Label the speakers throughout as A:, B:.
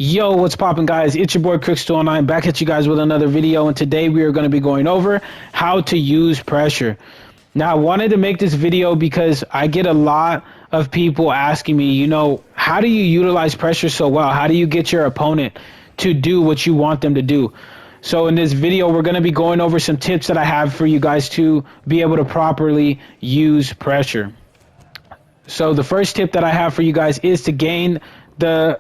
A: Yo, what's poppin', guys? It's your boy Crix209 back at you guys with another video, and today we are going to be going over how to use pressure. Now, I wanted to make this video because I get a lot of people asking me, how do you utilize pressure so well? How do you get your opponent to do what you want them to do? So in this video, we're going to be going over some tips that I have for you guys to be able to properly use pressure. So the first tip that I have for you guys is to gain the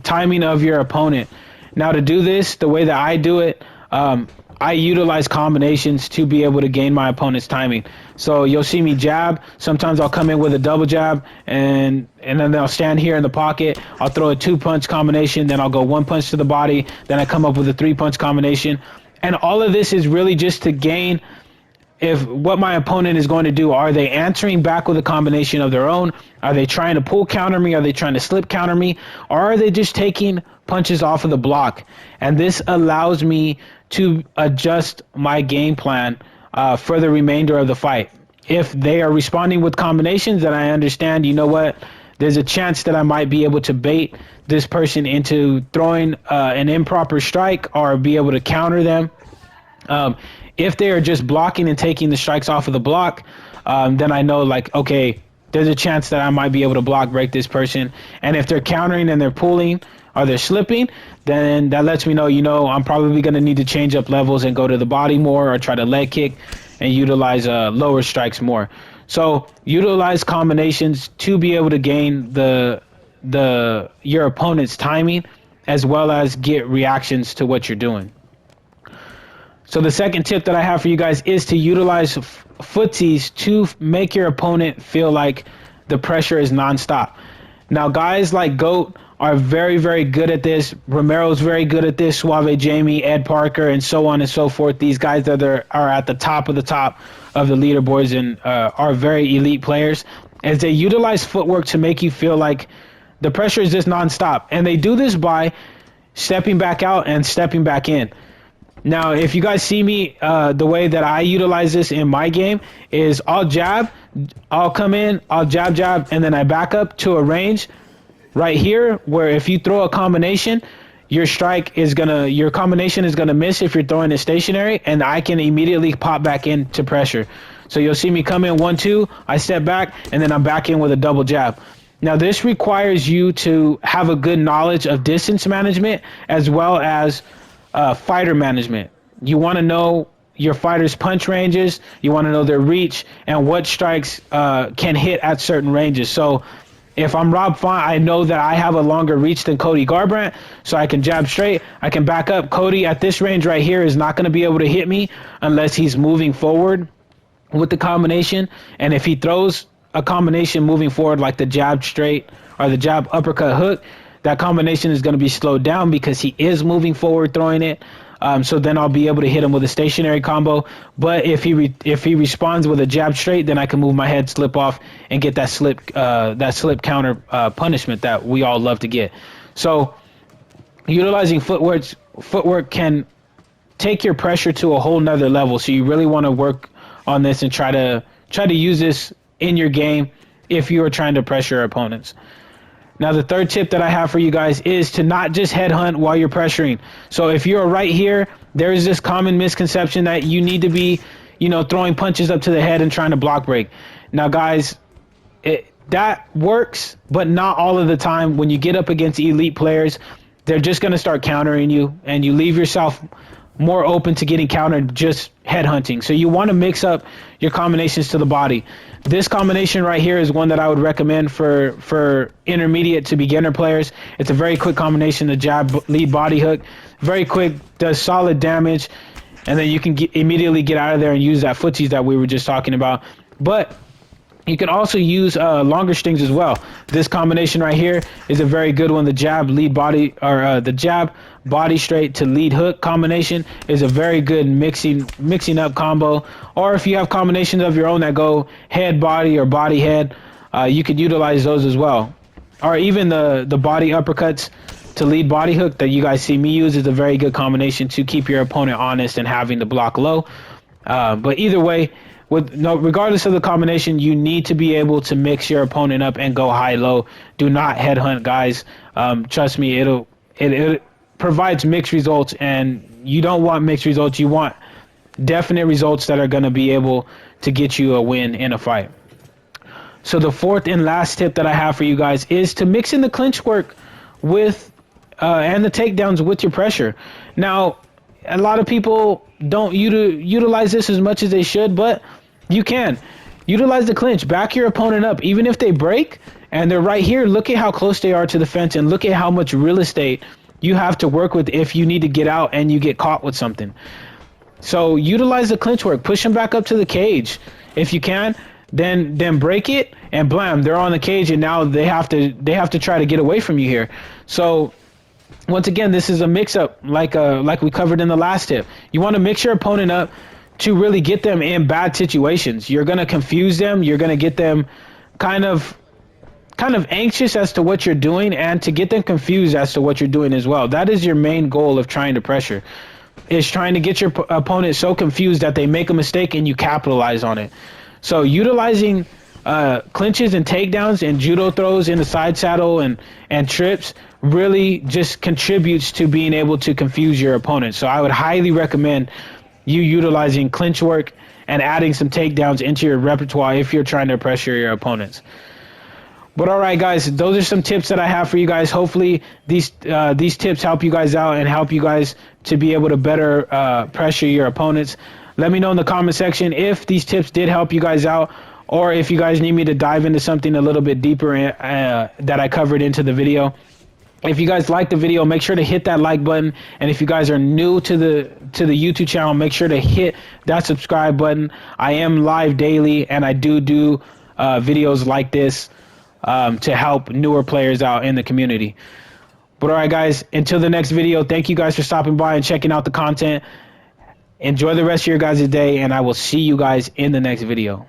A: timing of your opponent. Now, to do this, the way that I do it, I utilize combinations to be able to gain my opponent's timing. So you'll see me jab. Sometimes I'll come in with a double jab, and then I'll stand here in the pocket. I'll throw a 2-punch combination, then I'll go 1 punch to the body, then I come up with a 3-punch combination. And all of this is really just to gain if what my opponent is going to do. Are they answering back with a combination of their own? Are they trying to pull counter me? Are they trying to slip counter me? Or are they just taking punches off of the block? And this allows me to adjust my game plan for the remainder of the fight. If they are responding with combinations, then I understand, there's a chance that I might be able to bait this person into throwing an improper strike or be able to counter them. If they are just blocking and taking the strikes off of the block, then I know, okay, there's a chance that I might be able to block break this person. And if they're countering and they're pulling or they're slipping, then that lets me know, I'm probably going to need to change up levels and go to the body more or try to leg kick and utilize lower strikes more. So utilize combinations to be able to gain your opponent's timing, as well as get reactions to what you're doing. So the second tip that I have for you guys is to utilize footsies to make your opponent feel like the pressure is nonstop. Now, guys like GOAT are very, very good at this. Romero's very good at this. Suave Jamie, Ed Parker, and so on and so forth. These guys that are at the top of the leaderboards and are very elite players, as they utilize footwork to make you feel like the pressure is just nonstop. And they do this by stepping back out and stepping back in. Now, if you guys see me, the way that I utilize this in my game is I'll jab, I'll come in, I'll jab, and then I back up to a range right here where if you throw a combination, your combination is gonna miss if you're throwing it stationary, and I can immediately pop back into pressure. So you'll see me come in 1-2, I step back, and then I'm back in with a double jab. Now, this requires you to have a good knowledge of distance management as well as fighter management. You want to know your fighter's punch ranges, you want to know their reach, and what strikes can hit at certain ranges. So if I'm Rob Font, I know that I have a longer reach than Cody Garbrandt, so I can jab straight, I can back up. Cody at this range right here is not going to be able to hit me unless he's moving forward with the combination. And if he throws a combination moving forward like the jab straight or the jab uppercut hook, that combination is going to be slowed down because he is moving forward throwing it. So then I'll be able to hit him with a stationary combo. But if he responds with a jab straight, then I can move my head, slip off, and get that slip counter punishment that we all love to get. So utilizing footwork can take your pressure to a whole nother level. So you really want to work on this and try to use this in your game if you are trying to pressure your opponents. Now, the third tip that I have for you guys is to not just headhunt while you're pressuring. So if you're right here, there is this common misconception that you need to be, throwing punches up to the head and trying to block break. Now, guys, that works, but not all of the time. When you get up against elite players, they're just going to start countering you, and you leave yourself more open to getting countered just headhunting. So you want to mix up your combinations to the body. This combination right here is one that I would recommend for intermediate to beginner players. It's a very quick combination, the jab lead body hook. Very quick, does solid damage, and then you can immediately get out of there and use that footsies that we were just talking about. But you can also use longer strings as well. This combination right here is a very good one. The jab lead body, or the jab body straight to lead hook combination is a very good mixing up combo. Or if you have combinations of your own that go head body or body head, you could utilize those as well. Or even the body uppercuts to lead body hook that you guys see me use is a very good combination to keep your opponent honest and having the block low. But either way, regardless of the combination, you need to be able to mix your opponent up and go high-low. Do not headhunt, guys. Trust me, it provides mixed results, and you don't want mixed results. You want definite results that are going to be able to get you a win in a fight. So the fourth and last tip that I have for you guys is to mix in the clinch work with and the takedowns with your pressure. Now, a lot of people don't utilize this as much as they should, but you can. Utilize the clinch. Back your opponent up. Even if they break and they're right here, look at how close they are to the fence and look at how much real estate you have to work with if you need to get out and you get caught with something. So utilize the clinch work. Push them back up to the cage. If you can, then break it and blam, they're on the cage, and now they have to try to get away from you here. So once again, this is a mix-up like we covered in the last tip. You want to mix your opponent up to really get them in bad situations. You're going to confuse them. You're going to get them kind of anxious as to what you're doing, and to get them confused as to what you're doing as well. That is your main goal of trying to pressure, is trying to get your opponent so confused that they make a mistake and you capitalize on it. So utilizing clinches and takedowns and judo throws in the side saddle and trips really just contributes to being able to confuse your opponent. So I would highly recommend you utilizing clinch work and adding some takedowns into your repertoire if you're trying to pressure your opponents. But all right, guys, those are some tips that I have for you guys. Hopefully these tips help you guys out and help you guys to be able to better pressure your opponents. Let me know in the comment section if these tips did help you guys out, or if you guys need me to dive into something a little bit deeper that I covered into the video. If you guys like the video, make sure to hit that like button. And if you guys are new to the YouTube channel, make sure to hit that subscribe button. I am live daily, and I do videos like this to help newer players out in the community. But all right, guys, until the next video, thank you guys for stopping by and checking out the content. Enjoy the rest of your guys' day, and I will see you guys in the next video.